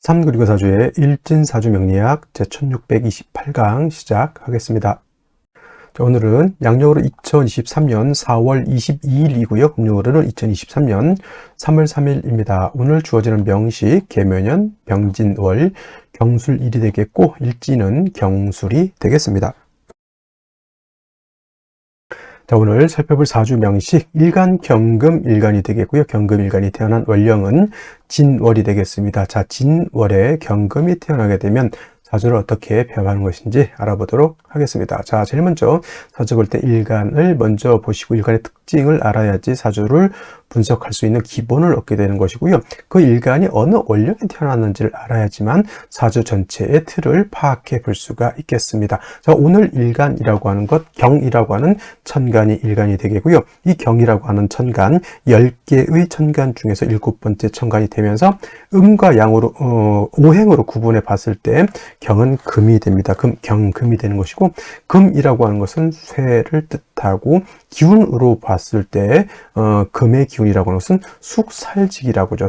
삼그리고사주의 일진사주명리학 제1628강 시작하겠습니다. 자, 오늘은 양력으로 2023년 4월 22일이고요. 음력으로는 2023년 3월 3일입니다. 오늘 주어지는 명시, 계묘년, 병진월, 경술일이 되겠고 일진은 경술이 되겠습니다. 자, 오늘 살펴볼 사주 명식, 일간 경금 일간이 되겠고요. 경금 일간이 태어난 월령은 진월이 되겠습니다. 자, 진월에 경금이 태어나게 되면 사주를 어떻게 배워가는 것인지 알아보도록 하겠습니다. 자, 제일 먼저 사주 볼 때 일간을 먼저 보시고 일간의 특징을 알아야지 사주를 분석할 수 있는 기본을 얻게 되는 것이고요. 그 일간이 어느 월령에 태어났는지를 알아야지만 사주 전체의 틀을 파악해 볼 수가 있겠습니다. 자, 오늘 일간이라고 하는 것, 경이라고 하는 천간이 일간이 되겠고요. 이 경이라고 하는 천간, 10개의 천간 중에서 7번째 천간이 되면서 음과 양으로 오행으로 구분해 봤을 때 경은 금이 됩니다. 경금이 되는 것이고, 금이라고 하는 것은 쇠를 뜻하고, 기운으로 봤을 때 금의 기운이라고 하는 것은 숙살직이라고 하죠.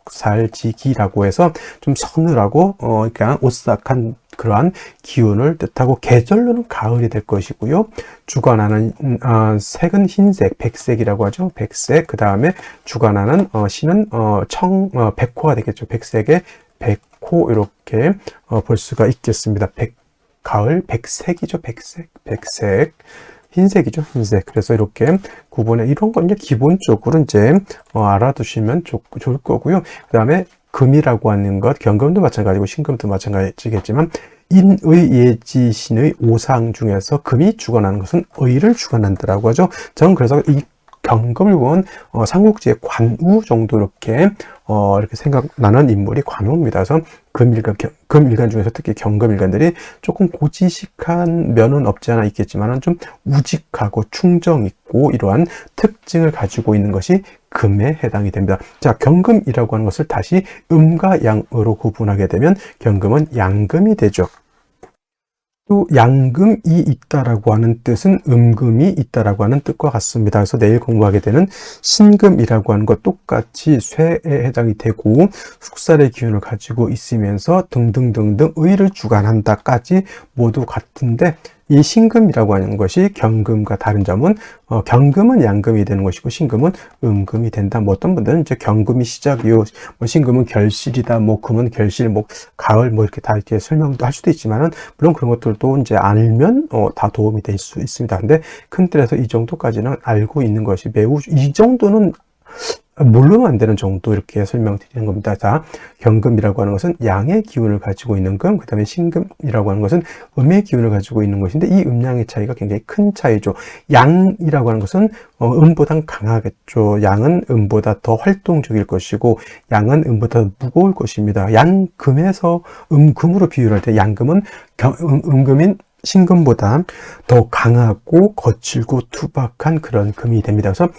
숙살직이라고 해서 좀 서늘하고 그냥 오싹한 그러한 기운을 뜻하고, 계절로는 가을이 될 것이고요. 주관하는 색은 흰색, 백색이라고 하죠. 백색. 그 다음에 주관하는 신은 백호가 되겠죠. 백색의 백호, 이렇게 볼 수가 있겠습니다. 가을 백색이죠. 백색. 흰색이죠, 흰색. 그래서 이렇게 구분해, 이런 건 이제 기본적으로 이제 알아두시면 좋을 거고요. 그 다음에 금이라고 하는 것, 경금도 마찬가지고 신금도 마찬가지겠지만, 인의 예지신의 오상 중에서 금이 주관하는 것은 의를 주관한다라고 하죠. 저는 그래서 이 경금을 보면 삼국지의 관우 정도 이렇게 생각나는 인물이 관우입니다. 그래서 금일간 중에서 특히 경금일간들이 조금 고지식한 면은 없지 않아 있겠지만 좀 우직하고 충정 있고 이러한 특징을 가지고 있는 것이 금에 해당이 됩니다. 자, 경금이라고 하는 것을 다시 음과 양으로 구분하게 되면 경금은 양금이 되죠. 또 양금이 있다라고 하는 뜻은 음금이 있다라고 하는 뜻과 같습니다. 그래서 내일 공부하게 되는 신금이라고 하는 것 똑같이 쇠에 해당이 되고 숙살의 기운을 가지고 있으면서 등등등등 의를 주관한다까지 모두 같은데, 이 신금이라고 하는 것이 경금과 다른 점은 경금은 양금이 되는 것이고 신금은 음금이 된다. 어떤 분들은 이제 경금이 시작이요, 신금은 결실이다, 금은 결실, 가을, 이렇게 다 이렇게 설명도 할 수도 있지만은, 물론 그런 것들도 이제 알면 다 도움이 될 수 있습니다. 근데 큰 틀에서 이 정도까지는 알고 있는 것이 매우, 이 정도는 모르면 안 되는 정도, 이렇게 설명드리는 겁니다. 자, 경금이라고 하는 것은 양의 기운을 가지고 있는 금, 그 다음에 신금이라고 하는 것은 음의 기운을 가지고 있는 것인데, 이 음양의 차이가 굉장히 큰 차이죠. 양이라고 하는 것은 음보다 강하겠죠. 양은 음보다 더 활동적일 것이고, 양은 음보다 더 무거울 것입니다. 양금에서 음금으로 비유할 때 양금은 음금인 신금보다 더 강하고 거칠고 투박한 그런 금이 됩니다. 그래서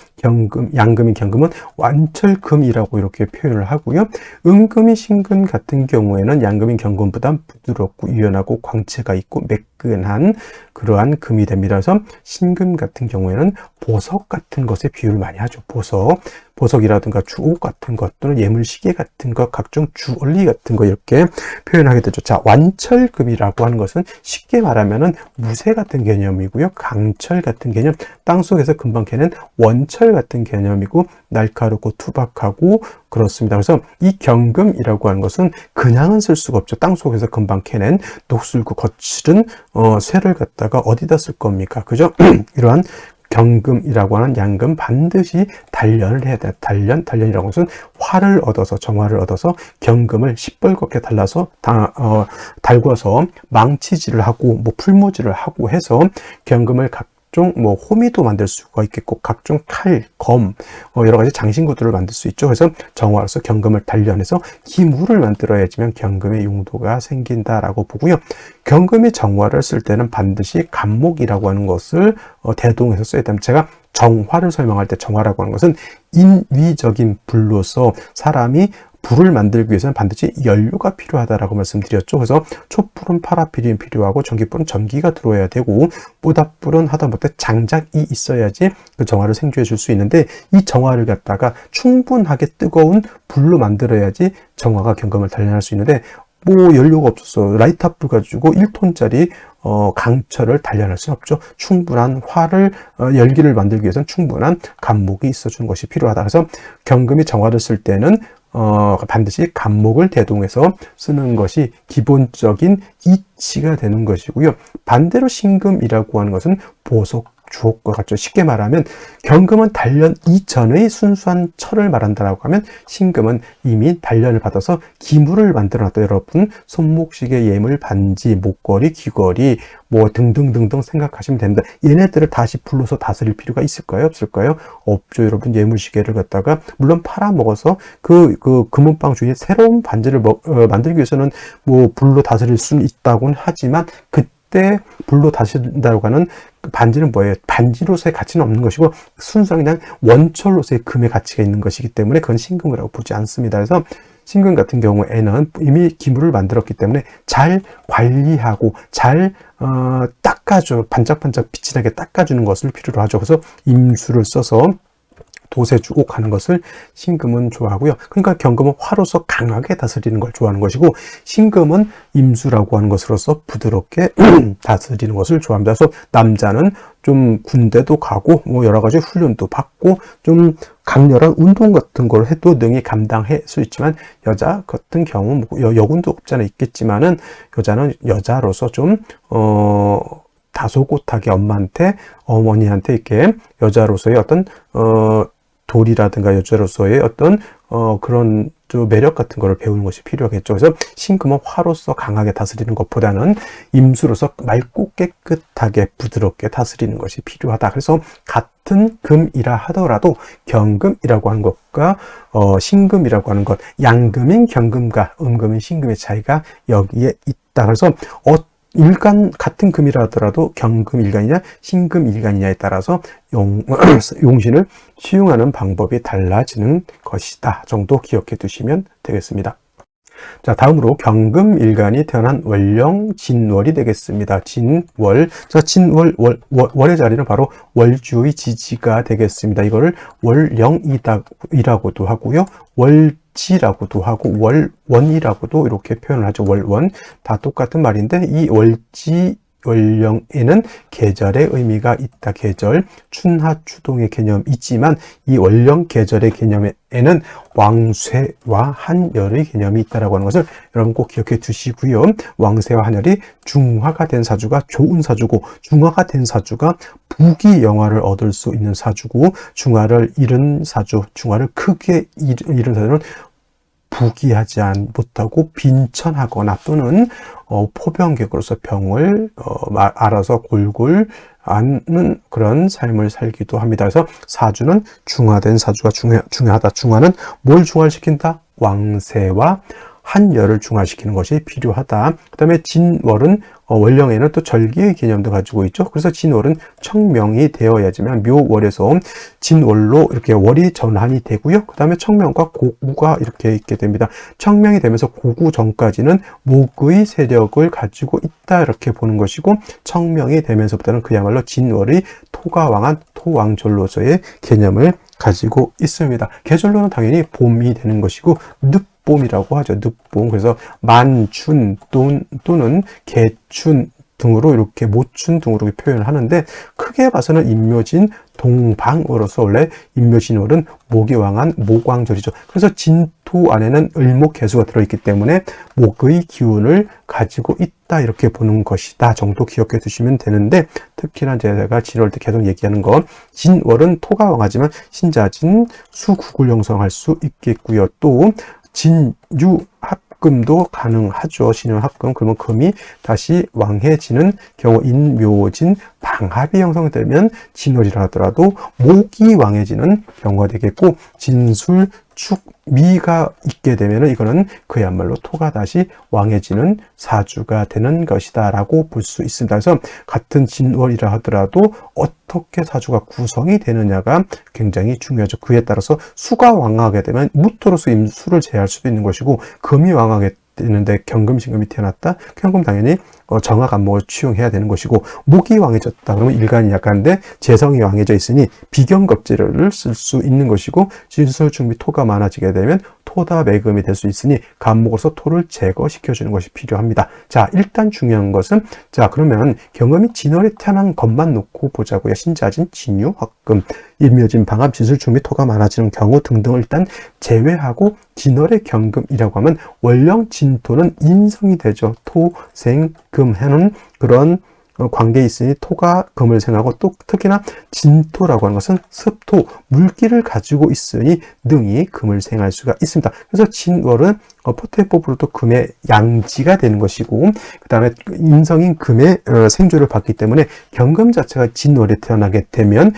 양금인 경금은 완철금이라고 이렇게 표현을 하고요. 음금인 신금 같은 경우에는 양금인 경금보다 부드럽고 유연하고 광채가 있고 매끈한 그러한 금이 됩니다. 그래서 신금 같은 경우에는 보석 같은 것에 비유를 많이 하죠. 보석이라든가 주옥 같은 것, 또는 예물시계 같은 것, 각종 주얼리 같은 거 이렇게 표현하게 되죠. 자, 완철금이라고 하는 것은 쉽게 말하면은 무쇠 같은 개념이고요. 강철 같은 개념, 땅속에서 금방 캐는 원철 같은 개념이고, 날카롭고 투박하고 그렇습니다. 그래서 이 경금이라고 하는 것은 그냥은 쓸 수가 없죠. 땅속에서 금방 캐낸 녹슬고 거칠은 쇠를 갖다가 어디다 쓸 겁니까? 그죠? 이러한 경금이라고 하는 양금 반드시 단련을 해야 돼요. 단련이라고 하는 것은 활을 얻어서, 정화를 얻어서 경금을 시뻘겋게 달궈서 망치질을 하고 풀무질을 하고 해서 경금을 호미도 만들 수가 있겠고, 각종 칼, 검, 여러 가지 장신구들을 만들 수 있죠. 그래서 정화로서 경금을 단련해서 기물을 만들어야지만 경금의 용도가 생긴다라고 보고요. 경금이 정화를 쓸 때는 반드시 간목이라고 하는 것을 대동해서 써야 됩니다. 제가 정화를 설명할 때 정화라고 하는 것은 인위적인 불로서 사람이 불을 만들기 위해서는 반드시 연료가 필요하다라고 말씀드렸죠. 그래서 촛불은 파라필이 필요하고 전기불은 전기가 들어와야 되고 모닥불은 하다못해 장작이 있어야지 그 정화를 생주해 줄 수 있는데 이 정화를 갖다가 충분하게 뜨거운 불로 만들어야지 정화가 경금을 단련할 수 있는데 뭐 연료가 없어서 라이터불 가지고 1톤짜리 강철을 단련할 수는 없죠. 충분한 열기를 만들기 위해서는 충분한 간목이 있어주는 것이 필요하다. 그래서 경금이 정화를 쓸 때는 반드시 간목을 대동해서 쓰는 것이 기본적인 이치가 되는 것이고요. 반대로 신금이라고 하는 것은 보석, 주옥과 같죠. 쉽게 말하면 경금은 단련 이전의 순수한 철을 말한다라고 하면 신금은 이미 단련을 받아서 기물을 만들어 놨다. 여러분 손목시계, 예물, 반지, 목걸이, 귀걸이 뭐 등등등등 생각하시면 됩니다. 얘네들을 다시 불러서 다스릴 필요가 있을까요? 없을까요? 없죠. 여러분 예물시계를 갖다가 물론 팔아먹어서 그 금은방 주인이 새로운 반지를 만들기 위해서는 뭐 불로 다스릴 수는 있다고는 하지만 그때 불로 다스린다고 하는 반지는 뭐예요? 반지로서의 가치는 없는 것이고 순수한 그냥 원철로서의 금의 가치가 있는 것이기 때문에 그건 신금이라고 보지 않습니다. 그래서 신금 같은 경우에는 이미 기물을 만들었기 때문에 잘 관리하고 잘 닦아줘, 반짝반짝 빛이 나게 닦아주는 것을 필요로 하죠. 그래서 임수를 써서 돛에 주고 가는 것을 신금은 좋아하고요. 그러니까 경금은 화로서 강하게 다스리는 걸 좋아하는 것이고 신금은 임수라고 하는 것으로서 부드럽게 다스리는 것을 좋아합니다. 그래서 남자는 좀 군대도 가고 뭐 여러 가지 훈련도 받고 좀 강렬한 운동 같은 걸 해도 능히 감당할 수 있지만 여자 같은 경우 뭐 여군도 없잖아 있겠지만은 여자는 여자로서 좀 다소곳하게 어머니한테 이렇게 여자로서의 어떤 도리라든가 여자로서의 어떤 그런 좀 매력 같은 거를 배우는 것이 필요하겠죠. 그래서 신금은 화로서 강하게 다스리는 것보다는 임수로서 맑고 깨끗하게 부드럽게 다스리는 것이 필요하다. 그래서 같은 금이라 하더라도 경금이라고 하는 것과 신금이라고 하는 것, 양금인 경금과 음금인 신금의 차이가 여기에 있다. 그래서 같은 금이라 하더라도 경금 일간이냐 신금 일간이냐에 따라서 용신을 수용하는 방법이 달라지는 것이다 정도 기억해 두시면 되겠습니다. 자, 다음으로 경금 일간이 태어난 월령 진월이 되겠습니다. 진월. 자, 월의 자리는 바로 월주의 지지가 되겠습니다. 이거를 월령이라고도 하고요. 월지라고도 하고 월원이라고도 이렇게 표현을 하죠. 월원. 다 똑같은 말인데 이 월지 월령에는 계절의 의미가 있다. 계절, 춘하, 추동의 개념이 있지만 이 월령 계절의 개념에는 왕쇠와 한열의 개념이 있다라고 하는 것을 여러분 꼭 기억해 두시고요. 왕쇠와 한열이 중화가 된 사주가 좋은 사주고 중화가 된 사주가 부귀영화를 얻을 수 있는 사주고 중화를 잃은 사주, 중화를 크게 잃은 사주는 부귀하지 못하고 빈천하거나 또는 포병객으로서 병을 알아서 골골 앓는 그런 삶을 살기도 합니다. 그래서 사주는 중화된 사주가 중요하다. 중화는 뭘 중화시킨다? 왕세와 한열을 중화시키는 것이 필요하다. 그 다음에 진월은 월령에는 또 절기의 개념도 가지고 있죠. 그래서 진월은 청명이 되어야지만 묘월에서 진월로 이렇게 월이 전환이 되고요. 그 다음에 청명과 고구가 이렇게 있게 됩니다. 청명이 되면서 고구 전까지는 목의 세력을 가지고 있다 이렇게 보는 것이고 청명이 되면서부터는 그야말로 진월의 토가 왕한 토왕절로서의 개념을 가지고 있습니다. 계절로는 당연히 봄이 되는 것이고 늦봄이라고 하죠. 늦봄. 그래서 만춘 또는 개춘 등으로 이렇게 모춘 등으로 표현을 하는데 크게 봐서는 임묘진 동방으로서 원래 임묘진월은 목이 왕한 목왕절이죠. 그래서 진토 안에는 을목개수가 들어있기 때문에 목의 기운을 가지고 있다 이렇게 보는 것이다 정도 기억해 두시면 되는데 특히나 제가 진월 때 계속 얘기하는 건 진월은 토가 왕하지만 신자진 수국을 형성할 수 있겠고요. 또 진유 합금도 가능하죠. 신유 합금. 그러면 금이 다시 왕해지는 경우 인묘진 방합이 형성되면 진월이라 하더라도 목이 왕해지는 경우가 되겠고 진술 축 미가 있게 되면은 이거는 그야말로 토가 다시 왕해지는 사주가 되는 것이다 라고 볼 수 있습니다. 그래서 같은 진월이라 하더라도 어떻게 사주가 구성이 되느냐가 굉장히 중요하죠. 그에 따라서 수가 왕하게 되면 무토로서 임수를 제할 수도 있는 것이고, 금이 왕하게 되는데 경금신금이 태어났다? 경금 당연히 정화 간목을 취용해야 되는 것이고, 목이 왕해졌다 그러면 일간이 약한데 재성이 왕해져 있으니 비경겁제를 쓸 수 있는 것이고, 진술중비 토가 많아지게 되면 토다 매금이 될 수 있으니 간목으로서 토를 제거시켜주는 것이 필요합니다. 자, 일단 중요한 것은, 자, 그러면 경금이 진월에 태어난 것만 놓고 보자고요. 신자진, 진유, 화금, 일묘진, 방합, 진술중비 토가 많아지는 경우 등등을 일단 제외하고 진월의 경금이라고 하면 원령 진토는 인성이 되죠. 토, 생, 금 해는 그런 관계에 있으니 토가 금을 생하고, 또 특히나 진토라고 하는 것은 습토, 물기를 가지고 있으니 능히 금을 생할 수가 있습니다. 그래서 진월은 포태법으로도 금의 양지가 되는 것이고, 그 다음에 인성인 금의 생조를 받기 때문에 경금 자체가 진월에 태어나게 되면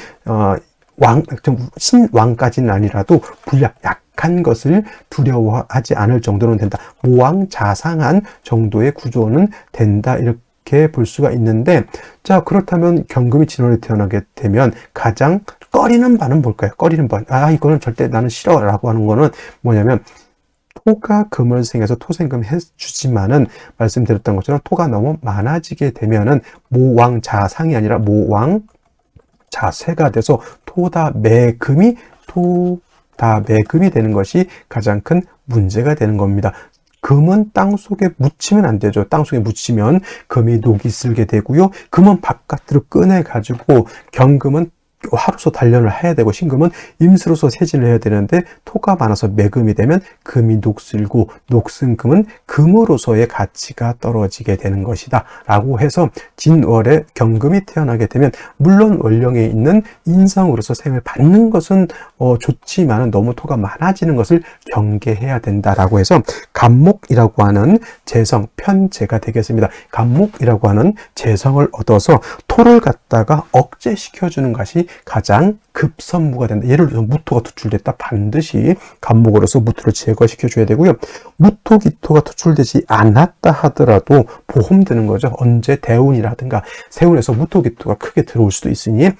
신왕까지는 아니라도 불약, 약한 것을 두려워하지 않을 정도는 된다. 모왕자상한 정도의 구조는 된다. 이렇게 볼 수가 있는데, 자, 그렇다면 경금이 진월에 태어나게 되면 가장 꺼리는 바는 뭘까요? 꺼리는 바. 이거는 절대 나는 싫어 라고 하는 거는 뭐냐면, 토가 금을 생해서 토생금 해주지만은 말씀드렸던 것처럼 토가 너무 많아지게 되면은 모왕자상이 아니라 모왕자세가 돼서 토다 매금이 되는 것이 가장 큰 문제가 되는 겁니다. 금은 땅 속에 묻히면 안 되죠. 땅 속에 묻히면 금이 녹이 슬게 되고요. 금은 바깥으로 꺼내가지고 경금은 화로서 단련을 해야 되고, 신금은 임수로서 세진을 해야 되는데 토가 많아서 매금이 되면 금이 녹슬고, 녹슨 금은 금으로서의 가치가 떨어지게 되는 것이다 라고 해서 진월에 경금이 태어나게 되면 물론 원령에 있는 인성으로서 생을 받는 것은 좋지만 너무 토가 많아지는 것을 경계해야 된다라고 해서 간목이라고 하는 재성, 편재가 되겠습니다. 간목이라고 하는 재성을 얻어서 토를 갖다가 억제시켜주는 것이 가장 급선무가 된다. 예를 들어서 무토가 투출됐다. 반드시 간목으로서 무토를 제거시켜줘야 되고요. 무토, 기토가 투출되지 않았다 하더라도 보험되는 거죠. 언제 대운이라든가 세운에서 무토, 기토가 크게 들어올 수도 있으니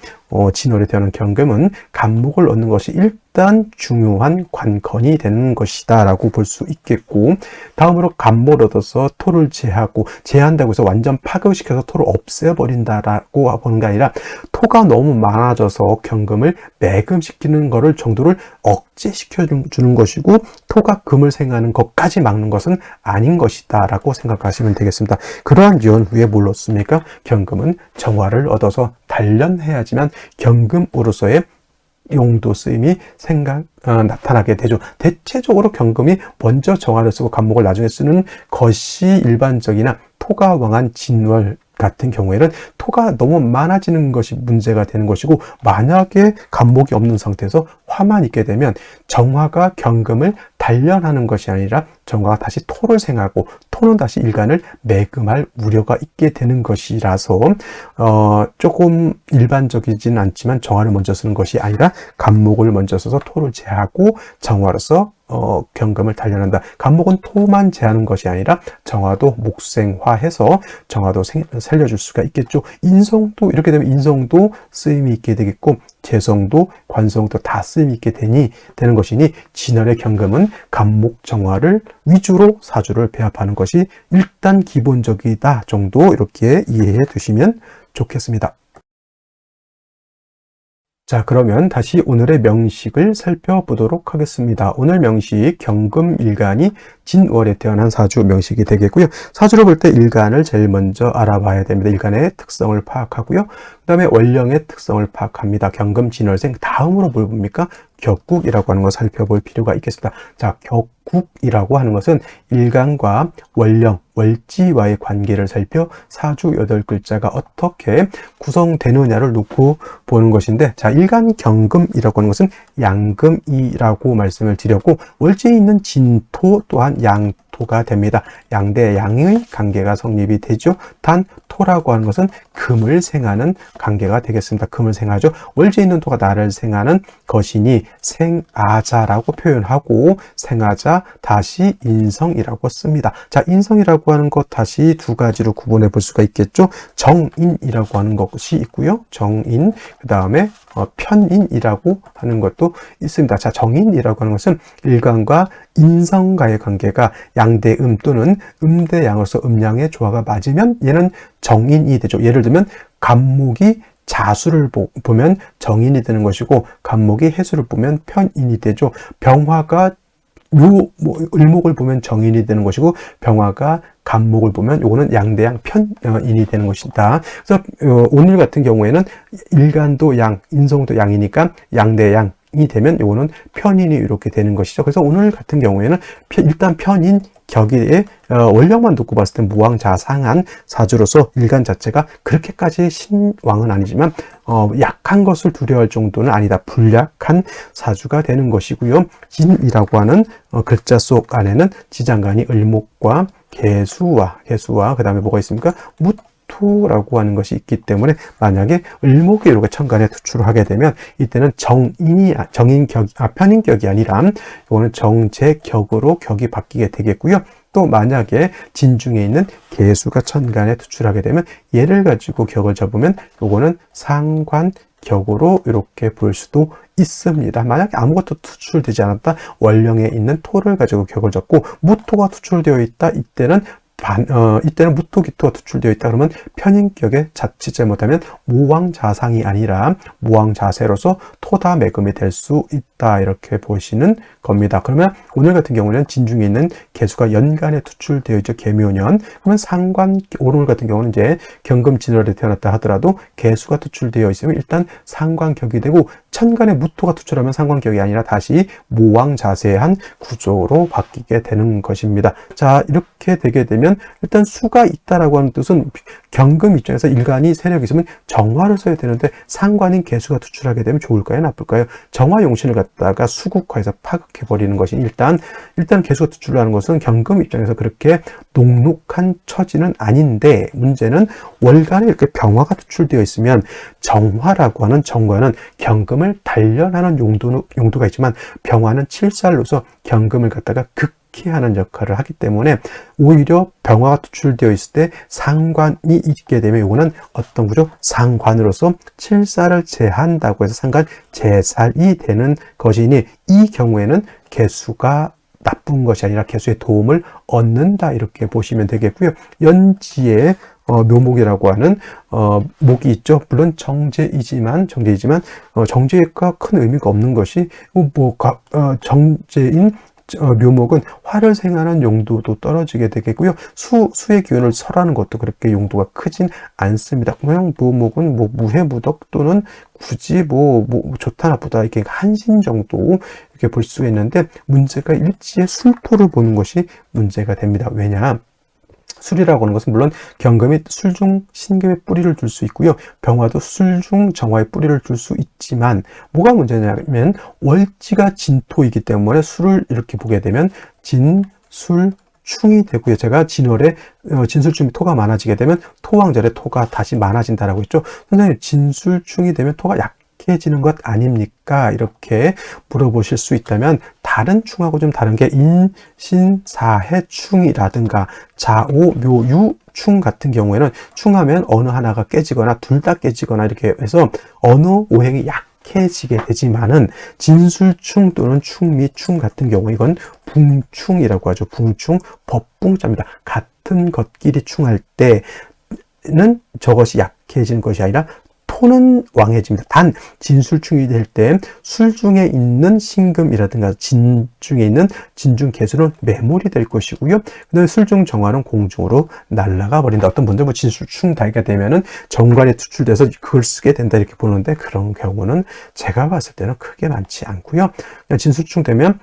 진월에 태어난 경금은 간목을 얻는 것이 일단 중요한 관건이 되는 것이다 라고 볼 수 있겠고, 다음으로 간목을 얻어서 토를 제한다고 해서 완전 파괴시켜서 토를 없애버린다라고 보는 게 아니라, 토가 너무 많아져서 경금을 매금시키는 거를 정도를 억제시켜주는 것이고, 토가 금을 생하는 것까지 막는 것은 아닌 것이다 라고 생각하시면 되겠습니다. 그러한 연후에 뭘 얻습니까? 경금은 정화를 얻어서 단련해야지만 경금으로서의 용도 쓰임이 나타나게 되죠. 대체적으로 경금이 먼저 정화를 쓰고 간목을 나중에 쓰는 것이 일반적이나, 토가 왕한 진월 같은 경우에는 토가 너무 많아지는 것이 문제가 되는 것이고, 만약에 간목이 없는 상태에서 화만 있게 되면 정화가 경금을 단련하는 것이 아니라 정화가 다시 토를 생하고, 토는 다시 일간을 매금할 우려가 있게 되는 것이라서 조금 일반적이지는 않지만 정화를 먼저 쓰는 것이 아니라 간목을 먼저 써서 토를 제하고 정화로서 경금을 단련한다. 간목은 토만 제하는 것이 아니라 정화도 목생화해서 정화도 살려줄 수가 있겠죠. 인성도 이렇게 되면 인성도 쓰임이 있게 되겠고, 재성도 관성도 다 쓰임이 있게 되는 것이니, 진월의 경금은 간목 정화를 위주로 사주를 배합하는 것이 일단 기본적이다 정도 이렇게 이해해 두시면 좋겠습니다. 자, 그러면 다시 오늘의 명식을 살펴보도록 하겠습니다. 오늘 명식, 경금일간이 진월에 태어난 사주 명식이 되겠고요. 사주를 볼 때 일간을 제일 먼저 알아봐야 됩니다. 일간의 특성을 파악하고요. 그 다음에 원령의 특성을 파악합니다. 경금, 진월생, 다음으로 뭘 봅니까? 격국이라고 하는 걸 살펴볼 필요가 있겠습니다. 자, 격국이라고 하는 것은 일간과 원령, 월지와의 관계를 살펴 사주 8글자가 어떻게 구성되느냐를 놓고 보는 것인데, 자, 일간 경금이라고 하는 것은 양금이라고 말씀을 드렸고, 월지에 있는 진토 또한 양토가 됩니다. 양대 양의 관계가 성립이 되죠. 단 토라고 하는 것은 금을 생하는 관계가 되겠습니다. 금을 생하죠. 월지에 있는 토가 나를 생하는 것이니 생아자라고 표현하고 생아자 다시 인성이라고 씁니다. 자, 인성이라고 하는 것 다시 두 가지로 구분해 볼 수가 있겠죠. 정인이라고 하는 것이 있고요. 정인, 그 다음에 편인이라고 하는 것도 있습니다. 자, 정인이라고 하는 것은 일간과 인성과의 관계가 양대음 또는 음대양으로서 음양의 조화가 맞으면 얘는 정인이 되죠. 예를 들면 간목이 자수를 보면 정인이 되는 것이고 간목이 해수를 보면 편인이 되죠. 병화가 을목을 보면 정인이 되는 것이고 병화가 간목을 보면 요거는 양대양 편인이 되는 것이다. 그래서 오늘 같은 경우에는 일간도 양, 인성도 양이니까 양대양이 되면 요거는 편인이 이렇게 되는 것이죠. 그래서 오늘 같은 경우에는 일단 편인 격의 원령만 놓고 봤을 때 무왕자상한 사주로서 일간 자체가 그렇게까지 신왕은 아니지만 약한 것을 두려워할 정도는 아니다. 불약한 사주가 되는 것이고요. 진이라고 하는 글자 속 안에는 지장간이 을목과 개수와 그 다음에 뭐가 있습니까? 무토라고 하는 것이 있기 때문에 만약에 을목이 이렇게 천간에 투출을 하게 되면 이때는 편인격이 아니라 이거는 정제격으로 격이 바뀌게 되겠고요. 또 만약에 진중에 있는 개수가 천간에 투출하게 되면 얘를 가지고 격을 잡으면 요거는 상관격으로 이렇게 볼 수도 있습니다. 만약에 아무것도 투출되지 않았다, 원령에 있는 토를 가지고 격을 잡고 무토가 투출되어 있다, 이때는 무토기토가 투출되어 있다 그러면 편인격에 자칫 잘못하면 무왕자상이 아니라 무왕자세로서 토다매금이 될 수 있다, 이렇게 보시는 겁니다. 그러면 오늘 같은 경우는 진중에 있는 개수가 연간에 투출되어 있죠. 개묘년. 그러면 오늘 같은 경우는 이제 경금진월에 태어났다 하더라도 개수가 투출되어 있으면 일단 상관격이 되고 천간에 무토가 투출하면 상관격이 아니라 다시 무왕자세한 구조로 바뀌게 되는 것입니다. 자, 이렇게 되게 되면 일단 수가 있다라고 하는 뜻은 경금 입장에서 일간이 세력이 있으면 정화를 써야 되는데 상관인 개수가 투출하게 되면 좋을까요? 나쁠까요? 정화 용신을 갖다가 수국화해서 파극해버리는 것이 일단 개수가 투출하는 것은 경금 입장에서 그렇게 녹록한 처지는 아닌데 문제는 월간에 이렇게 병화가 투출되어 있으면 정화라고 하는 정화는 경금을 단련하는 용도가 있지만 병화는 칠살로서 경금을 갖다가 하는 역할을 하기 때문에 오히려 병화가 투출되어 있을 때 상관이 있게 되면 이거는 어떤 구조? 상관으로서 칠살을 제한다고 해서 상관 제살이 되는 것이니 이 경우에는 개수가 나쁜 것이 아니라 개수의 도움을 얻는다, 이렇게 보시면 되겠고요. 연지에 묘목이라고 하는 목이 있죠. 물론 정제이지만 정제가 큰 의미가 없는 것이 정제인 묘목은 화를 생하는 용도도 떨어지게 되겠고요. 수의 기운을 설하는 것도 그렇게 용도가 크진 않습니다. 그냥 묘목은 무해무덕 또는 굳이 좋다 나쁘다 이렇게 한신 정도 이렇게 볼 수가 있는데 문제가 일지의 술토를 보는 것이 문제가 됩니다. 왜냐? 술이라고 하는 것은 물론 경금이 술중 신금의 뿌리를 둘 수 있고요. 병화도 술중 정화의 뿌리를 둘 수 있지만 뭐가 문제냐면 월지가 진토이기 때문에 술을 이렇게 보게 되면 진술충이 되고요. 제가 진월에 진술충이 토가 많아지게 되면 토왕절에 토가 다시 많아진다라고 했죠. 선생님, 진술충이 되면 토가 약해지는 것 아닙니까? 이렇게 물어보실 수 있다면 다른 충하고 좀 다른 게 인신사해충이라든가 자오묘유충 같은 경우에는 충하면 어느 하나가 깨지거나 둘 다 깨지거나 이렇게 해서 어느 오행이 약해지게 되지만은 진술충 또는 충미충 같은 경우 이건 붕충이라고 하죠. 붕충, 법붕자입니다. 같은 것끼리 충할 때는 저것이 약해지는 것이 아니라 토는 왕해집니다. 단 진술충이 될 때 술중에 있는 신금이라든가 진중에 있는 진중 개수는 매몰이 될 것이고요. 그다음에 술중 정화는 공중으로 날아가 버린다. 어떤 분들 진술충 달게 되면은 정관에 투출돼서 그걸 쓰게 된다 이렇게 보는데 그런 경우는 제가 봤을 때는 크게 많지 않고요. 그냥 진술충 되면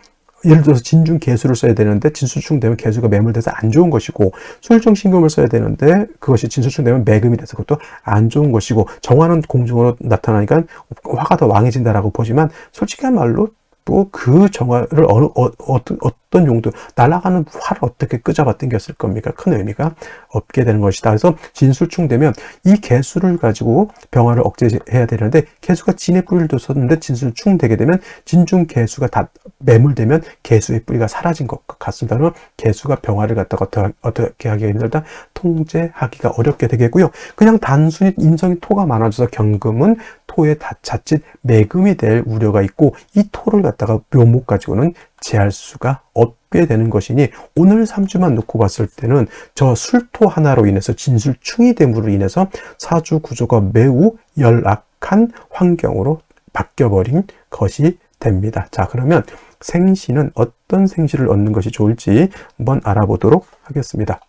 예를 들어서 진중 개수를 써야 되는데 진술충 되면 개수가 매몰돼서 안 좋은 것이고 술중 신금을 써야 되는데 그것이 진술충 되면 매금이 돼서 그것도 안 좋은 것이고 정화는 공중으로 나타나니까 화가 더 왕해진다라고 보지만 솔직한 말로 또 그 정화를 어떤 어떤 용도, 날아가는 활을 어떻게 끄잡아 당겼을 겁니까? 큰 의미가 없게 되는 것이다. 그래서 진술충 되면 이 개수를 가지고 병화를 억제해야 되는데, 개수가 진의 뿌리를 뒀었는데 진술충 되게 되면 진중 개수가 다 매몰되면 개수의 뿌리가 사라진 것 같습니다. 그러면 개수가 병화를 갖다가 어떻게 하기가 힘들다? 통제하기가 어렵게 되겠고요. 그냥 단순히 인성이 토가 많아져서 경금은 토의 자칫 매금이 될 우려가 있고, 이 토를 갖다가 묘목 가지고는 제할 수가 없게 되는 것이니, 오늘 3주만 놓고 봤을 때는 저 술토 하나로 인해서 진술충이 됨으로 인해서 사주 구조가 매우 열악한 환경으로 바뀌어버린 것이 됩니다. 자, 그러면 생시는 어떤 생시를 얻는 것이 좋을지 한번 알아보도록 하겠습니다.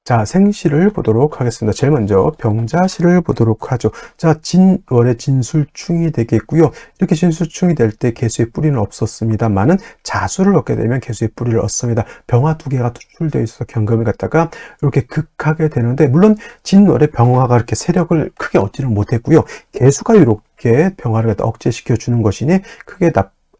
자, 생시를 보도록 하겠습니다. 제일 먼저 병자시를 보도록 하죠. 자, 진월의 진술충이 되겠고요. 이렇게 진술충이 될 때 개수의 뿌리는 없었습니다만은 자수를 얻게 되면 개수의 뿌리를 얻습니다. 병화 두 개가 투출되어 있어서 경금을 갖다가 이렇게 극하게 되는데, 물론 진월의 병화가 이렇게 세력을 크게 얻지는 못했고요. 개수가 이렇게 병화를 갖다 억제시켜 주는 것이니 크게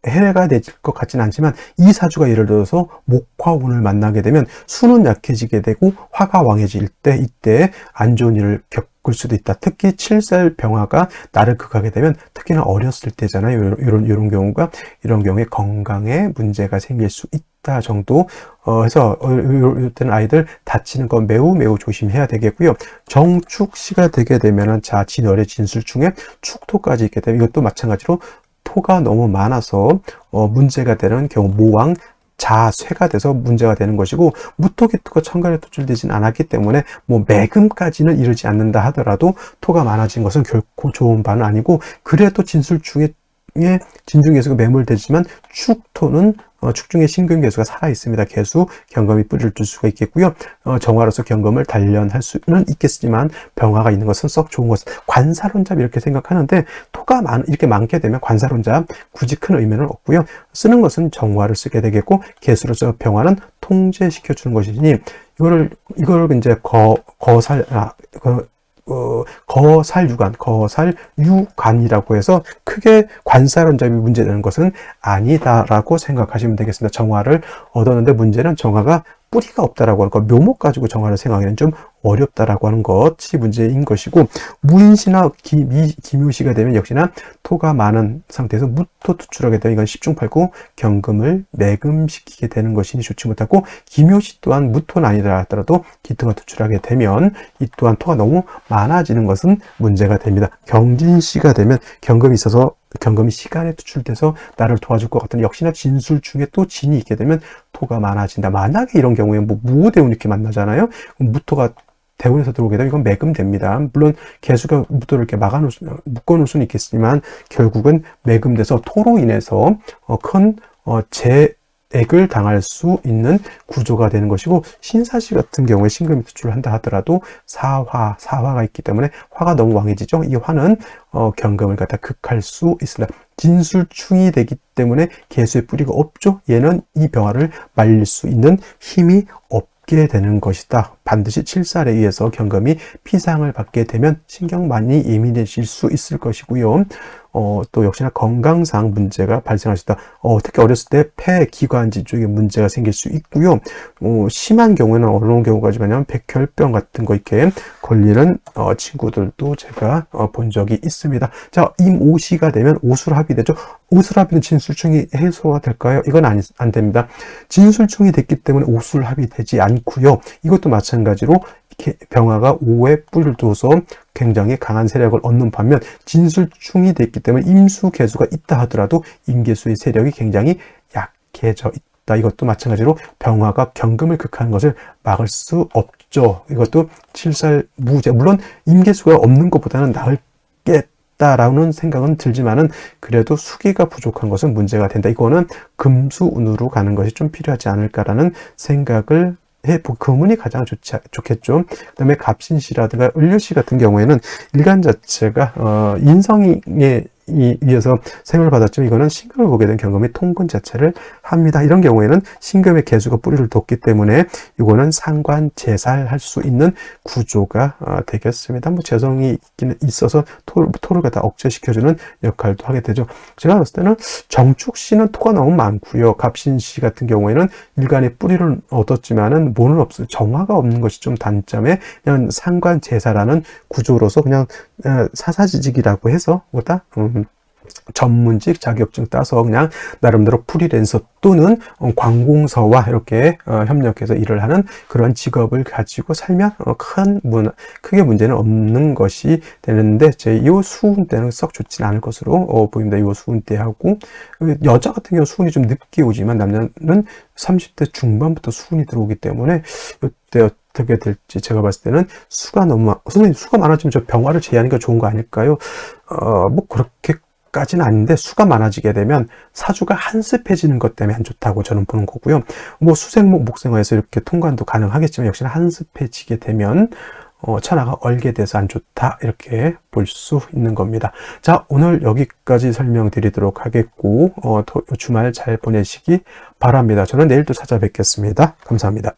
해가 될 것 같지는 않지만, 이 사주가 예를 들어서 목화운을 만나게 되면 수는 약해지게 되고 화가 왕해질 때, 이때 안 좋은 일을 겪을 수도 있다. 특히 7살 병화가 나를 극하게 되면, 특히나 어렸을 때잖아요. 이런 경우에 건강에 문제가 생길 수 있다 정도. 해서 이때는 아이들 다치는 건 매우 조심해야 되겠고요. 정축시가 되게 되면은, 자, 진월의 진술충에 축토까지 있게 되면 이것도 마찬가지로 토가 너무 많아서 문제가 되는 경우, 모왕 자쇠가 돼서 문제가 되는 것이고, 무토기토가 천간에 투출되진 않았기 때문에 뭐 매금까지는 이르지 않는다 하더라도 토가 많아진 것은 결코 좋은 바는 아니고, 그래도 진술충에 진중개수가 매몰되지만 축토는 축중의 신금개수가 살아있습니다. 개수, 경금이 뿌리를 둘 수가 있겠고요. 정화로서 경금을 단련할 수는 있겠지만 병화가 있는 것은 썩 좋은 것은 관사론잡 이렇게 생각하는데, 토가 이렇게 많게 되면 관사론잡 굳이 큰 의미는 없고요. 쓰는 것은 정화를 쓰게 되겠고, 개수로서 병화는 통제시켜 주는 것이니, 이거를 이제 거살유관이라고 해서 크게 관사론잡이 문제되는 것은 아니다라고 생각하시면 되겠습니다. 정화를 얻었는데 문제는 정화가 뿌리가 없다라고 하는 것, 묘목 가지고 정화를 생각하기는 좀 어렵다라고 하는 것이 문제인 것이고, 무인시나 기묘시가 되면 역시나 토가 많은 상태에서 무토 투출하게 되면 이건 10중8구 경금을 매금시키게 되는 것이니 좋지 못하고, 기묘시 또한 무토는 아니라 하더라도 기토가 투출하게 되면 이 또한 토가 너무 많아지는 것은 문제가 됩니다. 경진시가 되면 경금이 있어서 경금이 시간에 투출돼서 나를 도와줄 것 같은, 역시나 진술충에 또 진이 있게 되면 토가 많아진다. 만약에 이런 경우에 뭐 무호대운 이렇게 만나잖아요. 무토가 대운에서 들어오게 되면 이건 매금됩니다. 물론 개수가 무토를 이렇게 묶어놓을 수는 있겠지만 결국은 매금돼서 토로 인해서 큰 재액을 당할 수 있는 구조가 되는 것이고, 신사시 같은 경우에 신금이 투출을 한다 하더라도 사화가 있기 때문에 화가 너무 왕해지죠. 이 화는 경금을 갖다 극할 수 있습니다. 진술충이 되기 때문에 개수의 뿌리가 없죠. 얘는 이 병화를 말릴 수 있는 힘이 없게 되는 것이다. 반드시 7살에 의해서 경금이 피상을 받게 되면 신경 많이 예민해질 수 있을 것이고요. 또 역시나 건강상 문제가 발생할 수 있다. 특히 어렸을 때 폐, 기관지 쪽에 문제가 생길 수 있고요. 심한 경우에는 어느 경우가 있냐면 백혈병 같은 거 이렇게 걸리는 친구들도 제가 본 적이 있습니다. 자, 임오시가 되면 오술합이 되죠. 오술합이는 진술충이 해소가 될까요? 이건 안 됩니다. 진술충이 됐기 때문에 오술합이 되지 않고요. 이것도 마찬가지로 병화가 5에 뿔을 둬서 굉장히 강한 세력을 얻는 반면, 진술충이 됐기 때문에 임수개수가 있다 하더라도 임개수의 세력이 굉장히 약해져 있다. 이것도 마찬가지로 병화가 경금을 극하는 것을 막을 수 없죠. 이것도 7살 무제, 물론 임개수가 없는 것보다는 나을겠다라는 생각은 들지만은 그래도 수기가 부족한 것은 문제가 된다. 이거는 금수운으로 가는 것이 좀 필요하지 않을까라는 생각을 금운이 가장 좋겠죠. 그 다음에 갑신시라든가 을료시 같은 경우에는 일간 자체가 인성에 위해서 생을 받았지만 이거는 신금을 보게 된 경금이 통근 자체를 합니다. 이런 경우에는 신금의 개수가 뿌리를 뒀기 때문에 이거는 상관제살할 수 있는 구조가 되겠습니다. 뭐 재성이 있기는 있어서 토를 갖다 억제시켜주는 역할도 하게 되죠. 제가 봤을 때는 정축씨는 토가 너무 많고요. 갑신씨 같은 경우에는 일간의 뿌리를 얻었지만은 모는 없어요. 정화가 없는 것이 좀 단점에 그냥 상관제사라는 구조로서 그냥 사사지직이라고 해서 뭐다 전문직 자격증 따서 그냥 나름대로 프리랜서 또는 관공서와 이렇게 협력해서 일을 하는 그런 직업을 가지고 살면 크게 문제는 없는 것이 되는데 이 수운 때는 썩 좋지는 않을 것으로 보입니다. 이 수운 때하고 여자 같은 경우 수운이 좀 늦게 오지만 남자는 30대 중반부터 수운이 들어오기 때문에 이때 어떻게 될지 제가 봤을 때는 선생님 수가 많아지면 저 병화를 제외하는 게 좋은 거 아닐까요? 뭐 그렇게까지는 아닌데 수가 많아지게 되면 사주가 한습해지는 것 때문에 안 좋다고 저는 보는 거고요. 뭐 수생목 목생화에서 이렇게 통관도 가능하겠지만 역시나 한습해지게 되면 천하가 얼게 돼서 안 좋다 이렇게 볼 수 있는 겁니다. 자, 오늘 여기까지 설명드리도록 하겠고 주말 잘 보내시기 바랍니다. 저는 내일 또 찾아뵙겠습니다. 감사합니다.